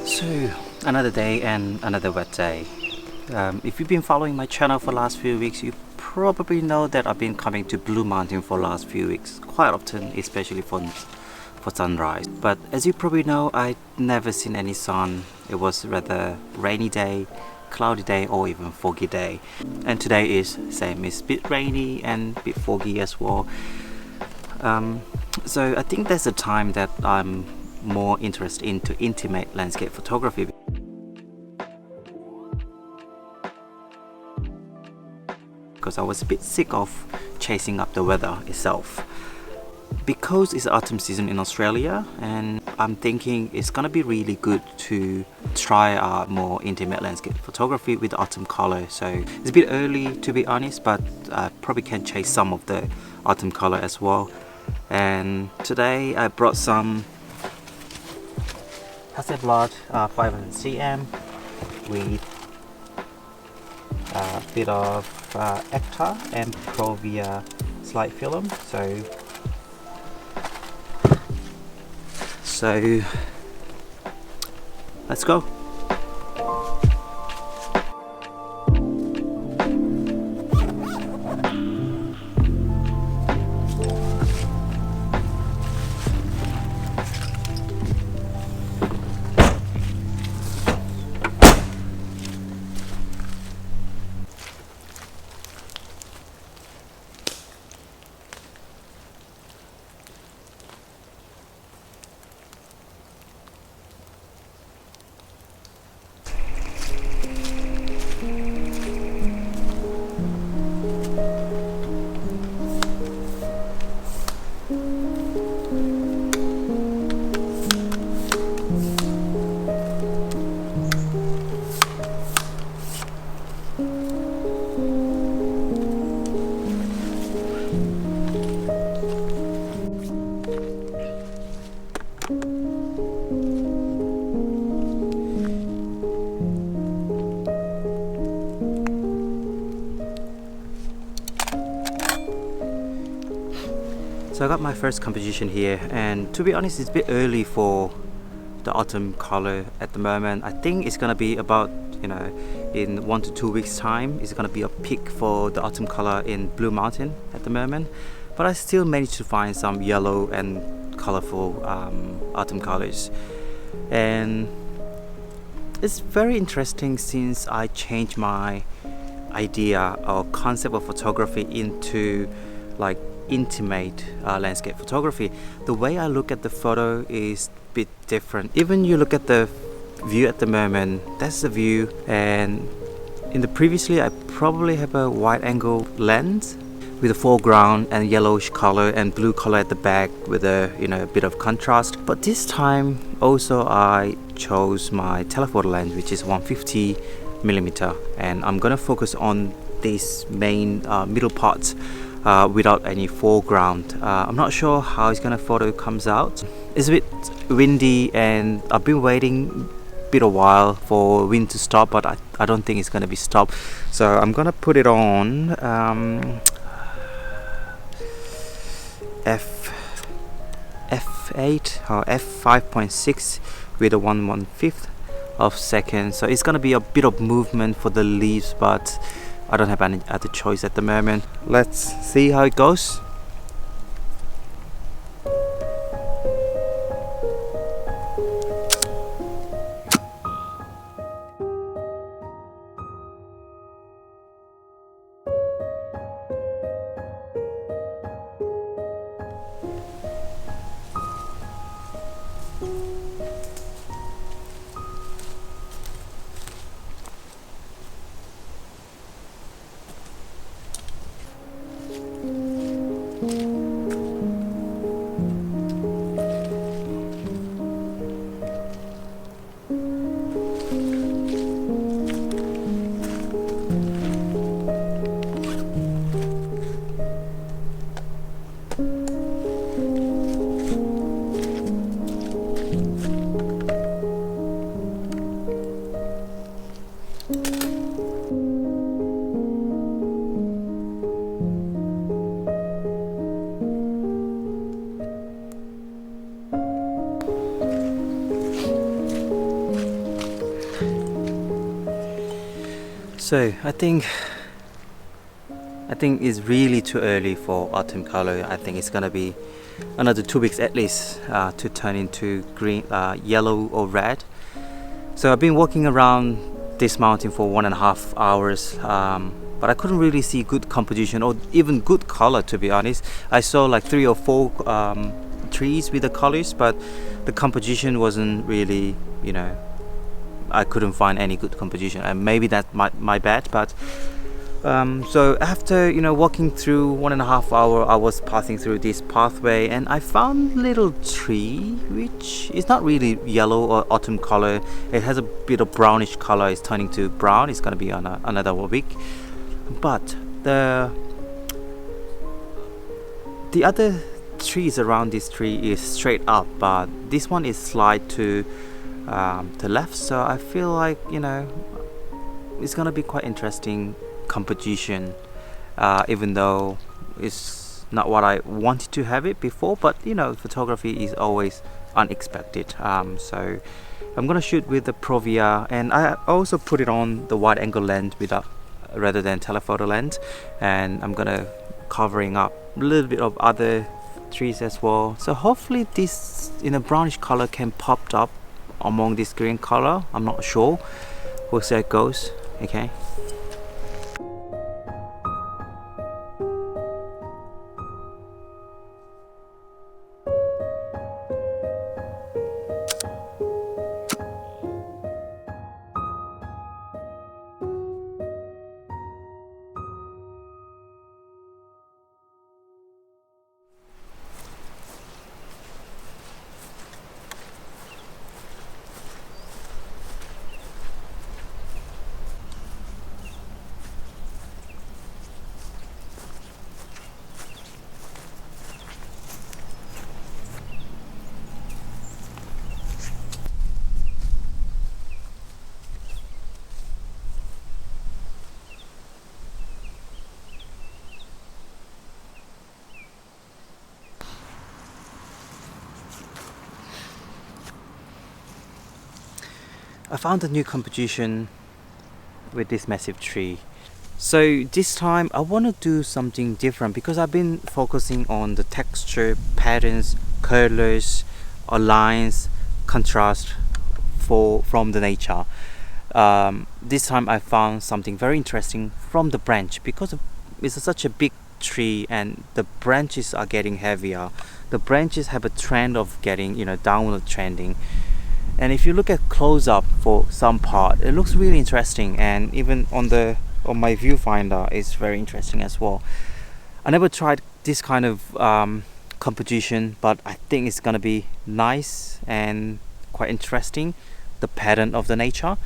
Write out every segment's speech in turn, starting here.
So, another day and another wet day. If you've been following my channel for the last few weeks, you probably know that I've been coming to Blue Mountain for the last few weeks, quite often, especially for sunrise. But as you probably know, I'd never seen any sun. It was rather rainy day, cloudy day, or even foggy day. And today is same, it's a bit rainy and a bit foggy as well. So I think there's a time that I'm more interested into intimate landscape photography, because I was a bit sick of chasing up the weather itself. Because it's autumn season in Australia, and I'm thinking it's gonna be really good to try out more intimate landscape photography with autumn color. So it's a bit early to be honest, but I probably can chase some of the autumn color as well. And today I brought some hasselblad 500 cm with a bit of Ecta and Provia slide film. So let's go. So I got my first composition here, and to be honest it's a bit early for the autumn color at the moment. I think it's gonna be about, in 1 to 2 weeks time, it's gonna be a peak for the autumn color in Blue Mountain at the moment. But I still managed to find some yellow and colorful autumn colors. And it's very interesting since I changed my idea or concept of photography into like intimate landscape photography. The way I look at the photo is a bit different. Even you look at the view at the moment, that's the view, and in the previously I probably have a wide angle lens with a foreground and yellowish color and blue color at the back with a bit of contrast. But this time also I chose my telephoto lens, which is 150mm, and I'm gonna focus on this main middle part without any foreground. I'm not sure how it's gonna photo comes out. It's a bit windy and I've been waiting a bit a while for wind to stop, but I don't think it's gonna be stopped. So I'm gonna put it on f8 or f5.6 with a 1/1/5 of second. So it's gonna be a bit of movement for the leaves, but I don't have any other choice at the moment. Let's see how it goes. So I think it's really too early for autumn color. I think it's gonna be another 2 weeks at least to turn into green, yellow or red. So I've been walking around this mountain for 1.5 hours, but I couldn't really see good composition or even good color, to be honest. I saw like 3 or 4 trees with the colors, but the composition wasn't really, I couldn't find any good composition, and maybe that's my bad. But so after walking through 1.5 hour, I was passing through this pathway and I found little tree which is not really yellow or autumn color. It has a bit of brownish color. It's turning to brown. It's gonna be on another week. But the other trees around this tree is straight up, but this one is slide to the left. So I feel like it's gonna be quite interesting composition, even though it's not what I wanted to have it before. But photography is always unexpected. So I'm gonna shoot with the Provia, and I also put it on the wide angle lens rather than telephoto lens, and I'm gonna covering up a little bit of other trees as well. So hopefully this brownish color can pop up among this green color. I'm not sure. We'll see how it goes. Okay. I found a new composition with this massive tree. So this time I want to do something different because I've been focusing on the texture, patterns, colors, lines, contrast from the nature. This time I found something very interesting from the branch because it's such a big tree and the branches are getting heavier. The branches have a trend of getting downward trending. And if you look at close up for some part, it looks really interesting, and even on my viewfinder it's very interesting as well. I never tried this kind of composition, but I think it's gonna be nice and quite interesting, the pattern of the nature.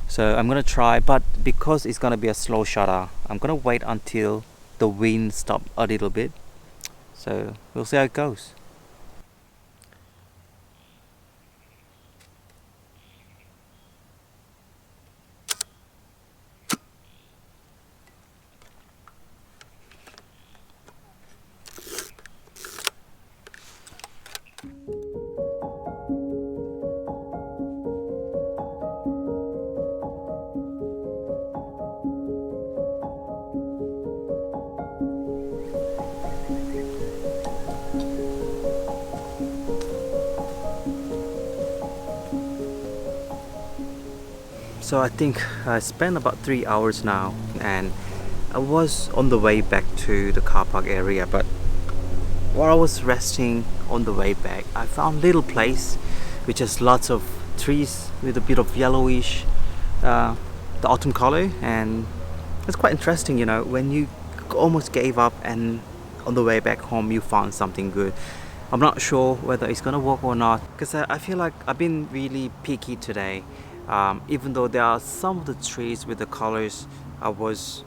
So I'm gonna try, but because it's gonna be a slow shutter, I'm gonna wait until the wind stops a little bit. So we'll see how it goes. So I think I spent about 3 hours now, and I was on the way back to the car park area, but while I was resting on the way back, I found a little place which has lots of trees with a bit of yellowish, the autumn color, and it's quite interesting, when you almost gave up and on the way back home you found something good. I'm not sure whether it's gonna work or not, because I feel like I've been really picky today. Even though there are some of the trees with the colors, I was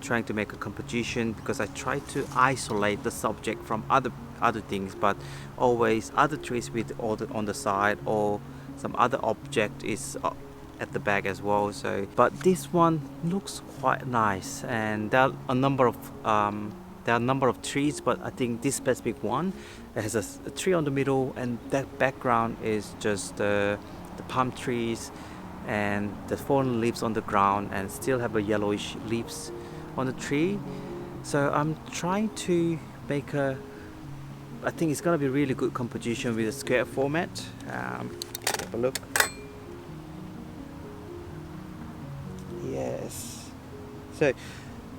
trying to make a composition because I tried to isolate the subject from other things, but always other trees with on the side or some other object is at the back as well. So but this one looks quite nice, and there are a number of trees, but I think this specific one, it has a tree on the middle, and that background is just the palm trees and the fallen leaves on the ground and still have a yellowish leaves on the tree. So I'm trying to make a, I think it's gonna be really good composition with a square format. Have a look. Yes. So,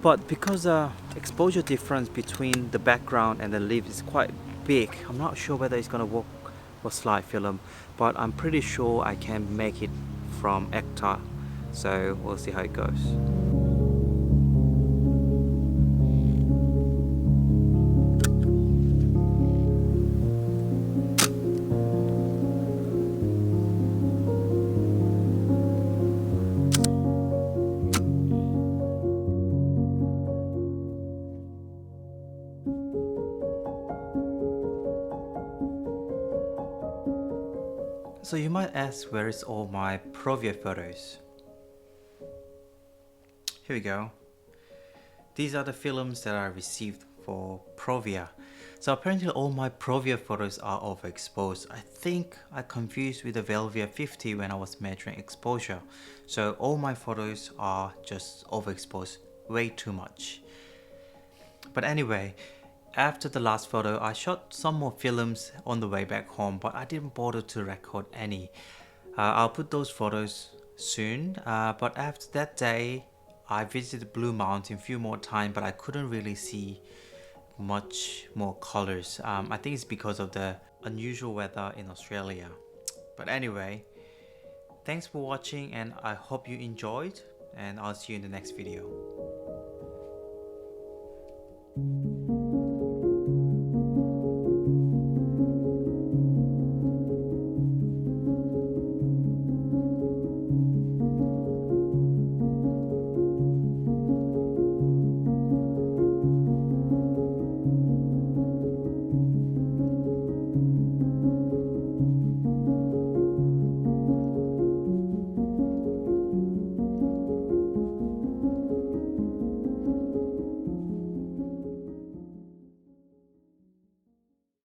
but because exposure difference between the background and the leaves is quite big, I'm not sure whether it's gonna work for slide film, but I'm pretty sure I can make it from hectare. So we'll see how it goes. So you might ask, where is all my Provia photos? Here we go. These are the films that I received for Provia. So apparently all my Provia photos are overexposed. I think I confused with the Velvia 50 when I was measuring exposure. So all my photos are just overexposed way too much. But anyway, after the last photo, I shot some more films on the way back home, but I didn't bother to record any. I'll put those photos soon, but after that day, I visited Blue Mountain a few more times, but I couldn't really see much more colors. I think it's because of the unusual weather in Australia. But anyway, thanks for watching and I hope you enjoyed, and I'll see you in the next video.